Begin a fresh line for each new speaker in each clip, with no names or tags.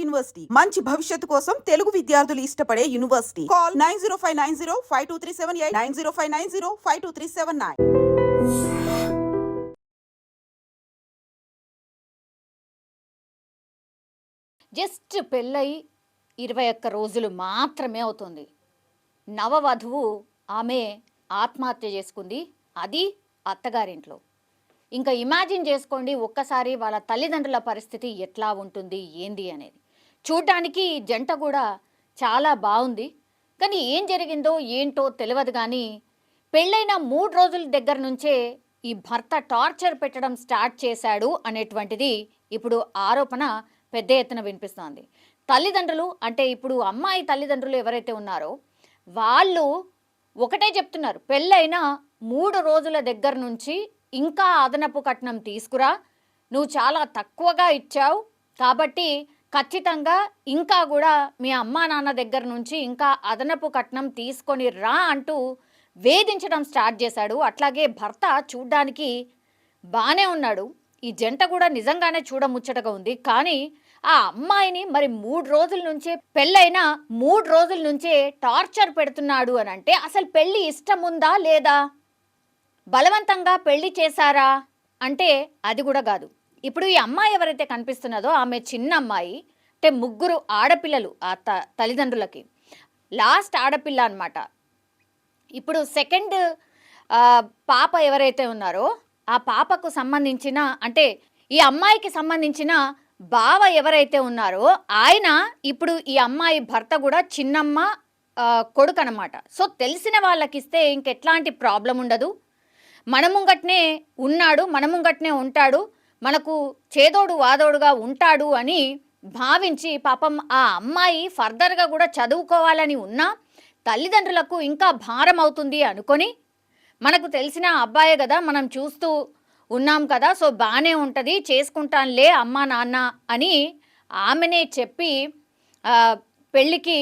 University మంచి భవిష్యత్తు కోసం తెలుగు విద్యార్థులు ఇష్టపడే యూనివర్సిటీ. కాల్ 9059052378 9059052379.
జస్ట్ పెళ్ళై 21 రోజులు మాత్రమే అవుతుంది. నవవధువు ఆమె ఆత్మహత్య చేసుకుంది, అది అత్తగారింట్లో. ఇంకా ఇమాజిన్ చేసుకోండి ఒక్కసారి వాళ్ళ తల్లిదండ్రుల పరిస్థితి ఎట్లా ఉంటుంది ఏంది అనేది. చూడ్డానికి జంట కూడా చాలా బాగుంది, కానీ ఏం జరిగిందో ఏంటో తెలియదు. కానీ పెళ్ళైన 3 రోజుల దగ్గర నుంచే ఈ భర్త టార్చర్ పెట్టడం స్టార్ట్ చేశాడు అనేటువంటిది ఇప్పుడు ఆరోపణ పెద్ద ఎత్తున వినిపిస్తోంది. తల్లిదండ్రులు అంటే ఇప్పుడు అమ్మాయి తల్లిదండ్రులు ఎవరైతే ఉన్నారో వాళ్ళు ఒకటే చెప్తున్నారు, పెళ్ళైన 3 రోజుల దగ్గర నుంచి ఇంకా అదనపు కట్నం తీసుకురా, నువ్వు చాలా తక్కువగా ఇచ్చావు కాబట్టి ఖచ్చితంగా ఇంకా కూడా మీ అమ్మా నాన్న దగ్గర నుంచి ఇంకా అదనపు కట్నం తీసుకొని రా అంటూ వేధించడం స్టార్ట్ చేశాడు. అట్లాగే భర్త చూడ్డానికి బాగానే ఉన్నాడు, ఈ జంట కూడా నిజంగానే చూడముచ్చటగా ఉంది. కానీ ఆ అమ్మాయిని మరి 3 రోజుల నుంచే పెళ్ళైన 3 రోజుల నుంచే టార్చర్ పెడుతున్నాడు అని అంటే అసలు పెళ్ళి ఇష్టం ఉందా లేదా, బలవంతంగా పెళ్లి చేశారా అంటే అది కూడా కాదు. ఇప్పుడు ఈ అమ్మాయి ఎవరైతే కనిపిస్తున్నదో ఆమె చిన్న అమ్మాయి, అంటే 3 ఆడపిల్లలు ఆ తల్లిదండ్రులకి, లాస్ట్ ఆడపిల్ల అన్నమాట. ఇప్పుడు సెకండ్ పాప ఎవరైతే ఉన్నారో ఆ పాపకు సంబంధించిన అంటే ఈ అమ్మాయికి సంబంధించిన బావ ఎవరైతే ఉన్నారో ఆయన ఇప్పుడు ఈ అమ్మాయి భర్త కూడా చిన్నమ్మ కొడుకు అనమాట. సో తెలిసిన వాళ్ళకి ఇస్తే ఇంకెట్లాంటి ప్రాబ్లం ఉండదు. మన ముంగట్నే ఉన్నాడు, మన ముంగట్నే ఉంటాడు, మనకు చేదోడు వాదోడుగా ఉంటాడు అని భావించి పాపం ఆ అమ్మాయి ఫర్దర్గా కూడా చదువుకోవాలని ఉన్నా తల్లిదండ్రులకు ఇంకా భారం అవుతుంది అనుకొని, మనకు తెలిసిన అబ్బాయే కదా, మనం చూస్తూ ఉన్నాం కదా, సో బాగానే ఉంటుంది, చేసుకుంటానులే అమ్మా నాన్న అని ఆమెనే చెప్పి పెళ్ళికి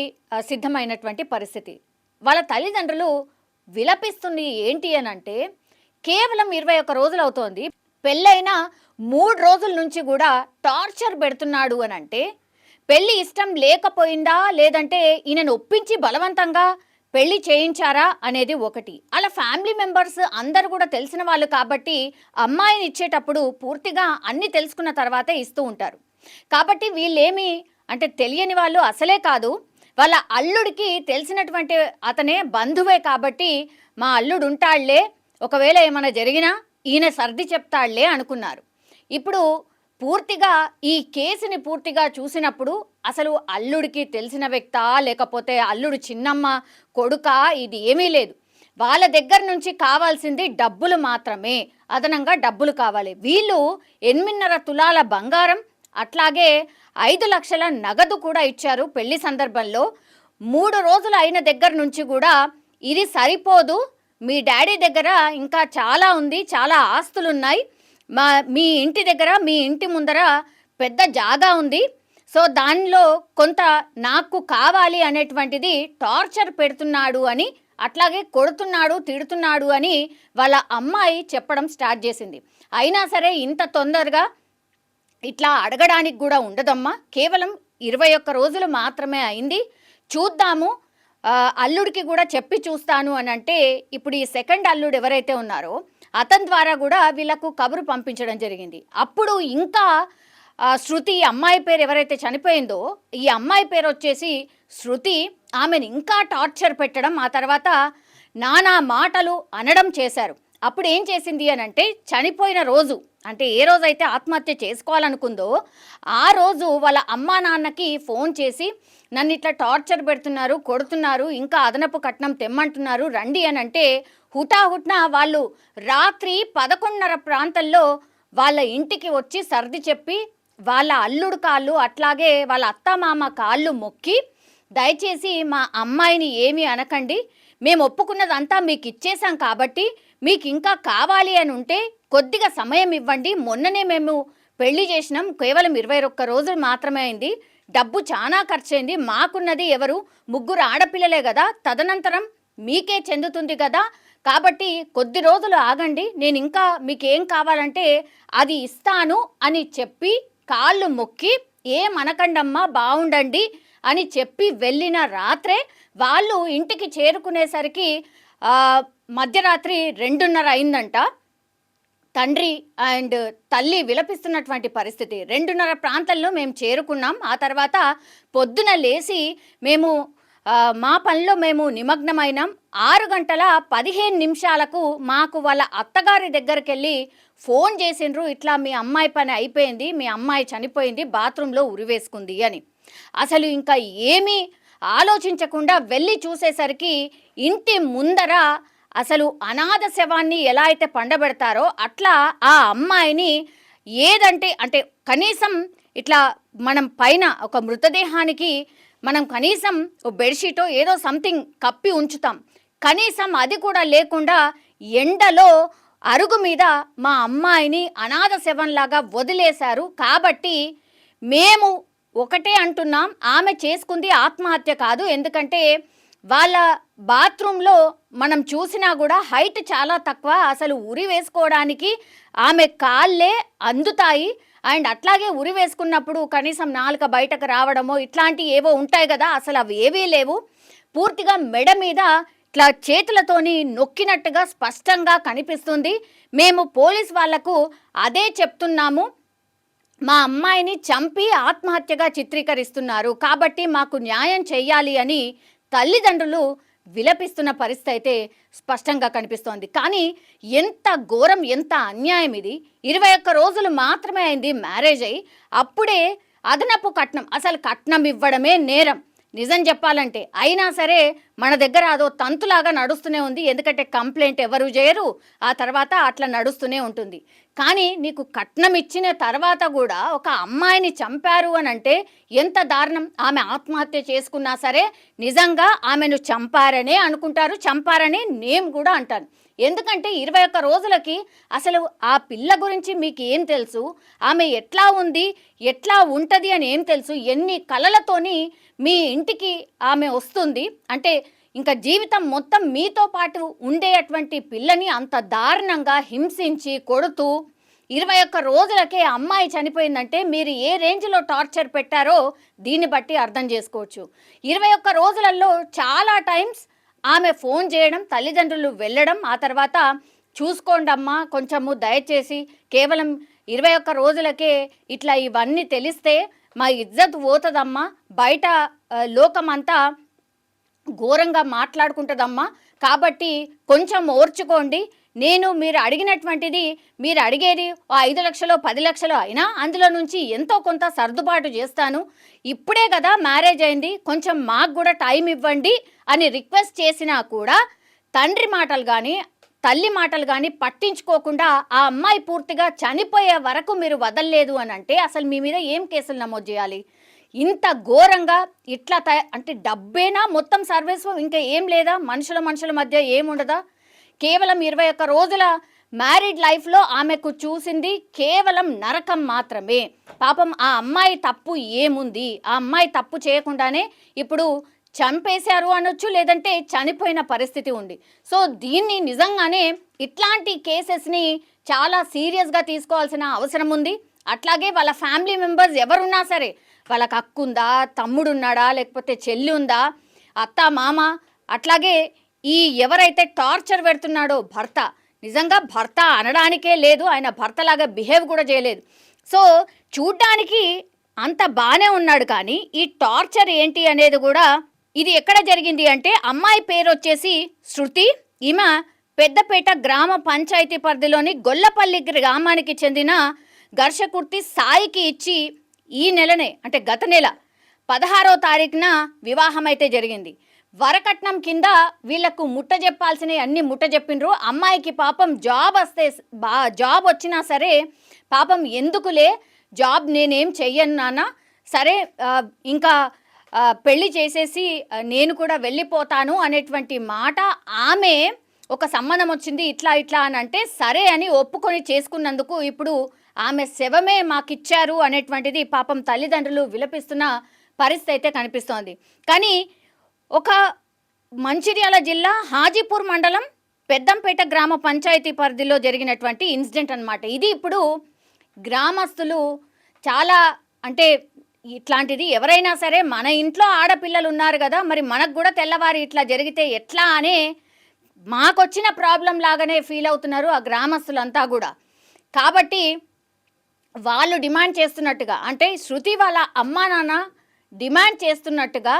సిద్ధమైనటువంటి పరిస్థితి. వాళ్ళ తల్లిదండ్రులు విలపిస్తుంది ఏంటి అని అంటే, కేవలం 21 రోజులు అవుతోంది, పెళ్ళైన 3 రోజుల నుంచి కూడా టార్చర్ పెడుతున్నాడు అని అంటే పెళ్ళి ఇష్టం లేకపోయిందా లేదంటే ఈయనను ఒప్పించి బలవంతంగా పెళ్లి చేయించారా అనేది ఒకటి. అలా ఫ్యామిలీ మెంబర్స్ అందరు కూడా తెలిసిన వాళ్ళు కాబట్టి అమ్మాయిని ఇచ్చేటప్పుడు పూర్తిగా అన్ని తెలుసుకున్న తర్వాతే ఇస్తూ ఉంటారు. కాబట్టి వీళ్ళేమి అంటే తెలియని వాళ్ళు అసలే కాదు, వాళ్ళ అల్లుడికి తెలిసినటువంటి అతనే బంధువే కాబట్టి మా అల్లుడు ఉంటాళ్లే, ఒకవేళ ఏమైనా జరిగినా ఈయన సర్ది చెప్తాళ్లే అనుకున్నారు. ఇప్పుడు పూర్తిగా ఈ కేసుని పూర్తిగా చూసినప్పుడు అసలు అల్లుడికి తెలిసిన వ్యక్తా లేకపోతే అల్లుడు చిన్నమ్మ కొడుకా ఇది ఏమీ లేదు. వాళ్ళ దగ్గర నుంచి కావాల్సింది డబ్బులు మాత్రమే, అదనంగా డబ్బులు కావాలి. వీళ్ళు 8.5 తులాల బంగారం అట్లాగే 5 లక్షల నగదు కూడా ఇచ్చారు పెళ్లి సందర్భంలో. 3 రోజులు అయిన దగ్గర నుంచి కూడా ఇది సరిపోదు, మీ డాడీ దగ్గర ఇంకా చాలా ఉంది, చాలా ఆస్తులున్నాయి, మీ ఇంటి దగ్గర మీ ఇంటి ముందర పెద్ద జాగా ఉంది, సో దానిలో కొంత నాకు కావాలి అనేటువంటిది టార్చర్ పెడుతున్నాడు అని, అట్లాగే కొడుతున్నాడు తిడుతున్నాడు అని వాళ్ళ అమ్మాయి చెప్పడం స్టార్ట్ చేసింది. అయినా సరే ఇంత తొందరగా ఇట్లా అడగడానికి కూడా ఉండదమ్మా, కేవలం 21 రోజులు మాత్రమే అయింది, చూద్దాము, అల్లుడికి కూడా చెప్పి చూస్తాను అని అంటే ఇప్పుడు ఈ సెకండ్ అల్లుడు ఎవరైతే ఉన్నారో అతని ద్వారా కూడా వీళ్ళకు కబురు పంపించడం జరిగింది. అప్పుడు ఇంకా శృతి అమ్మాయి పేరు ఎవరైతే చనిపోయిందో ఈ అమ్మాయి పేరు వచ్చేసి శృతి, ఆమెను ఇంకా టార్చర్ పెట్టడం, ఆ తర్వాత నానా మాటలు అనడం చేశారు. అప్పుడు ఏం చేసింది అని అంటే చనిపోయిన రోజు అంటే ఏ రోజైతే ఆత్మహత్య చేసుకోవాలనుకుందో ఆ రోజు వాళ్ళ అమ్మా నాన్నకి ఫోన్ చేసి నన్ను ఇట్లా టార్చర్ పెడుతున్నారు, కొడుతున్నారు, ఇంకా అదనపు కట్నం తెమ్మంటున్నారు రండి అని అంటే హుటాహుట్న వాళ్ళు రాత్రి 11:30 ప్రాంతంలో వాళ్ళ ఇంటికి వచ్చి సర్ది చెప్పి వాళ్ళ అల్లుడు కాళ్ళు అట్లాగే వాళ్ళ అత్తమామ కాళ్ళు మొక్కి దయచేసి మా అమ్మాయిని ఏమీ అనకండి, మేము ఒప్పుకున్నదంతా మీకు ఇచ్చేసాం కాబట్టి మీకు ఇంకా కావాలి అని ఉంటే కొద్దిగా సమయం ఇవ్వండి, మొన్ననే మేము పెళ్లి చేసినాం, కేవలం 21 రోజులు మాత్రమే అయింది, డబ్బు చాలా ఖర్చయింది, మాకున్నది ఎవరు 3 ఆడపిల్లలే కదా, తదనంతరం మీకే చెందుతుంది కదా, కాబట్టి కొద్ది రోజులు ఆగండి, నేను ఇంకా మీకు ఏం కావాలంటే అది ఇస్తాను అని చెప్పి కాళ్ళు మొక్కి ఏమనకండమ్మా బాగుండండి అని చెప్పి వెళ్ళిన రాత్రే వాళ్ళు ఇంటికి చేరుకునేసరికి మధ్యరాత్రి 2:30 అయిందంట. తండ్రి అండ్ తల్లి విలపిస్తున్నటువంటి పరిస్థితి. 2:30 ప్రాంతంలో మేము చేరుకున్నాం. ఆ తర్వాత పొద్దున లేచి మేము మా పనిలో మేము నిమగ్నమైనాం. 6:15 మాకు వాళ్ళ అత్తగారి దగ్గరికి వెళ్ళి ఫోన్ చేసిండ్రు, ఇట్లా మీ అమ్మాయి పని అయిపోయింది, మీ అమ్మాయి చనిపోయింది, బాత్రూంలో ఉరివేసుకుంది అని. అసలు ఇంకా ఏమీ ఆలోచించకుండా వెళ్ళి చూసేసరికి ఇంటి ముందర అసలు అనాథ శవాన్ని ఎలా అయితే పండబెడతారో అట్లా ఆ అమ్మాయిని ఏదంటే అంటే కనీసం ఇట్లా మనం పైన ఒక మృతదేహానికి మనం కనీసం బెడ్షీటో ఏదో సంథింగ్ కప్పి ఉంచుతాం, కనీసం అది కూడా లేకుండా ఎండలో అరుగు మీద మా అమ్మాయిని అనాథ శవంలాగా వదిలేశారు. కాబట్టి మేము ఒకటే అంటున్నాం, ఆమె చేసుకుంది ఆత్మహత్య కాదు. ఎందుకంటే వాళ్ళ బాత్రూంలో మనం చూసినా కూడా హైట్ చాలా తక్కువ, అసలు ఉరి వేసుకోవడానికి ఆమె కాళ్ళే అందుతాయి. అండ్ అట్లాగే ఉరి వేసుకున్నప్పుడు కనీసం నాలుక బయటకు రావడమో ఇట్లాంటివి ఏవో ఉంటాయి కదా, అసలు అవి ఏవీ లేవు. పూర్తిగా మెడ మీద ఇట్లా చేతులతోని నొక్కినట్టుగా స్పష్టంగా కనిపిస్తుంది. మేము పోలీస్ వాళ్లకు అదే చెప్తున్నాము, మా అమ్మాయిని చంపి ఆత్మహత్యగా చిత్రీకరిస్తున్నారు, కాబట్టి మాకు న్యాయం చెయ్యాలి అని తల్లిదండ్రులు విలపిస్తున్న పరిస్థితి అయితే స్పష్టంగా కనిపిస్తోంది. కానీ ఎంత ఘోరం, ఎంత అన్యాయం ఇది. 21 రోజులు మాత్రమే అయింది మ్యారేజ్ అయ్యి, అప్పుడే అదనపు కట్నం, అసలు కట్నం ఇవ్వడమే నేరం నిజం చెప్పాలంటే. అయినా సరే మన దగ్గర అదో తంతులాగా నడుస్తూనే ఉంది. ఎందుకంటే కంప్లైంట్ ఎవరు చేయరు, ఆ తర్వాత అట్లా నడుస్తూనే ఉంటుంది. కానీ నీకు కట్నం ఇచ్చిన తర్వాత కూడా ఒక అమ్మాయిని చంపారు అని అంటే ఎంత దారుణం. ఆమె ఆత్మహత్య చేసుకున్నా సరే నిజంగా ఆమెను చంపారనే అనుకుంటారు, చంపారని నేను కూడా అంటాను. ఎందుకంటే 21 రోజులకి అసలు ఆ పిల్ల గురించి మీకు ఏం తెలుసు, ఆమె ఎట్లా ఉంది, ఎట్లా ఉంటుంది అని ఏం తెలుసు, ఎన్ని కలలతోని మీ ఇంటికి ఆమె వస్తుంది అంటే ఇంకా జీవితం మొత్తం మీతో పాటు ఉండేటువంటి పిల్లని అంత దారుణంగా హింసించి కొడుతూ 21 రోజులకే అమ్మాయి చనిపోయిందంటే మీరు ఏ రేంజ్లో టార్చర్ పెట్టారో దీన్ని బట్టి అర్థం చేసుకోవచ్చు. 21 రోజులలో చాలా టైమ్స్ ఆమె ఫోన్ చేయడం, తల్లిదండ్రులు వెళ్ళడం, ఆ తర్వాత చూసుకోండమ్మా కొంచెము దయచేసి, కేవలం 21 రోజులకే ఇట్లా ఇవన్నీ తెలిస్తే మా ఇజ్జత్ పోతుందమ్మా, బయట లోకమంతా ఘోరంగా మాట్లాడుకుంటుందమ్మా, కాబట్టి కొంచెం ఓర్చుకోండి. నేను మీరు అడిగినటువంటిది, మీరు అడిగేది 5 లక్షలు 10 లక్షలు అయినా అందులో నుంచి ఎంతో కొంత సర్దుబాటు చేస్తాను, ఇప్పుడే కదా మ్యారేజ్ అయింది, కొంచెం మాకు కూడా టైం ఇవ్వండి అని రిక్వెస్ట్ చేసినా కూడా తండ్రి మాటలు కానీ తల్లి మాటలు కానీ పట్టించుకోకుండా ఆ అమ్మాయి పూర్తిగా చనిపోయే వరకు మీరు వదలలేదు అని అంటే అసలు మీ మీద ఏం కేసులు నమోదు చేయాలి? ఇంత ఘోరంగా ఇట్లా అంటే డబ్బేనా మొత్తం సర్వీస్వం, ఇంకా ఏం లేదా? మనుషుల మధ్య ఏముండదా? కేవలం 21 రోజుల మ్యారీడ్ లైఫ్లో ఆమెకు చూసింది కేవలం నరకం మాత్రమే. పాపం ఆ అమ్మాయి తప్పు ఏముంది? ఆ అమ్మాయి తప్పు చేయకుండానే ఇప్పుడు చంపేశారు అనొచ్చు, లేదంటే చనిపోయిన పరిస్థితి ఉంది. సో దీన్ని నిజంగానే ఇట్లాంటి కేసెస్ని చాలా సీరియస్గా తీసుకోవాల్సిన అవసరం ఉంది. అట్లాగే వాళ్ళ ఫ్యామిలీ మెంబర్స్ ఎవరున్నా సరే, వాళ్ళకి అక్క ఉందా, తమ్ముడు ఉన్నాడా, లేకపోతే చెల్లి ఉందా, అత్త మామ, అట్లాగే ఈ ఎవరైతే టార్చర్ పెడుతున్నాడో భర్త, నిజంగా భర్త అనడానికే లేదు, ఆయన భర్తలాగా బిహేవ్ కూడా చేయలేదు. సో చూడ్డానికి అంత బాగానే ఉన్నాడు, కానీ ఈ టార్చర్ ఏంటి అనేది కూడా, ఇది ఎక్కడ జరిగింది అంటే అమ్మాయి పేరు వచ్చేసి శృతి. ఈమె పెద్దపేట గ్రామ పంచాయతీ పరిధిలోని గొల్లపల్లి గ్రామానికి చెందిన ఘర్షకుర్తి సాయికి ఇచ్చి ఈ నెలనే అంటే గత నెల 16వ తారీఖున వివాహం అయితే జరిగింది. వరకట్నం కింద వీళ్లకు ముట్ట చెప్పాల్సినవి అన్ని ముట్ట చెప్పిండ్రు. అమ్మాయికి పాపం జాబ్ వస్తే జాబ్ వచ్చినా సరే పాపం ఎందుకులే జాబ్, నేనేం చెయ్యను నాన్న, సరే ఇంకా పెళ్లి చేసేసి నేను కూడా వెళ్ళిపోతాను అనేటువంటి మాట. ఆమె ఒక సంబంధం వచ్చింది ఇట్లా అని అంటే సరే అని ఒప్పుకొని చేసుకున్నందుకు ఇప్పుడు ఆమె శవమే మాకిచ్చారు అనేటువంటిది పాపం తల్లిదండ్రులు విలపిస్తున్న పరిస్థితి అయితే కనిపిస్తోంది. కానీ ఒక మంచిర్యాల జిల్లా హాజీపూర్ మండలం పెద్దంపేట గ్రామ పంచాయతీ పరిధిలో జరిగినటువంటి ఇన్సిడెంట్ అన్నమాట ఇది. ఇప్పుడు గ్రామస్తులు చాలా అంటే ఇట్లాంటిది ఎవరైనా సరే మన ఇంట్లో ఆడపిల్లలు ఉన్నారు కదా, మరి మనకు కూడా తెల్లవారి ఇట్లా జరిగితే ఎట్లా అనే మాకొచ్చిన ప్రాబ్లం లాగానే ఫీల్ అవుతున్నారు ఆ గ్రామస్తులంతా కూడా. కాబట్టి వాళ్ళు డిమాండ్ చేస్తున్నట్టుగా, అంటే శృతి వాళ్ళ అమ్మా నాన్న డిమాండ్ చేస్తున్నట్టుగా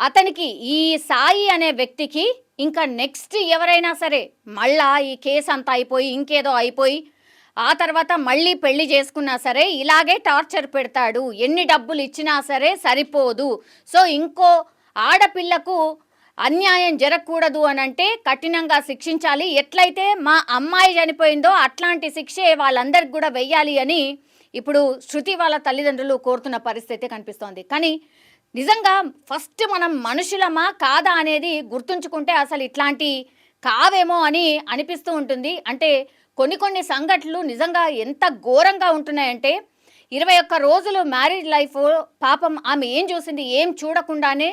అతనికి, ఈ సాయి అనే వ్యక్తికి ఇంకా నెక్స్ట్ ఎవరైనా సరే మళ్ళా ఈ కేసు అంతా అయిపోయి ఇంకేదో అయిపోయి ఆ తర్వాత మళ్ళీ పెళ్లి చేసుకున్నా సరే ఇలాగే టార్చర్ పెడతాడు, ఎన్ని డబ్బులు ఇచ్చినా సరే సరిపోదు. సో ఇంకో ఆడపిల్లకు అన్యాయం జరగకూడదు అని అంటే కఠినంగా శిక్షించాలి, ఎట్లయితే మా అమ్మాయి చనిపోయిందో అట్లాంటి శిక్షే వాళ్ళందరికి కూడా వెయ్యాలి అని ఇప్పుడు శృతి వాళ్ళ తల్లిదండ్రులు కోరుతున్న పరిస్థితి కనిపిస్తోంది. కానీ నిజంగా ఫస్ట్ మనం మనుషులమా కాదా అనేది గుర్తుంచుకుంటే అసలు ఇట్లాంటి కావేమో అని అనిపిస్తూ ఉంటుంది. అంటే కొన్ని సంఘటనలు నిజంగా ఎంత ఘోరంగా ఉంటున్నాయంటే 21 రోజులు మ్యారేజ్ లైఫ్, పాపం ఆమె ఏం చూసింది, ఏం చూడకుండానే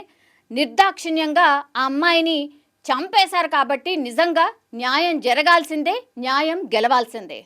నిర్దాక్షిణ్యంగా ఆ అమ్మాయిని చంపేశారు. కాబట్టి నిజంగా న్యాయం జరగాల్సిందే, న్యాయం గెలవాల్సిందే.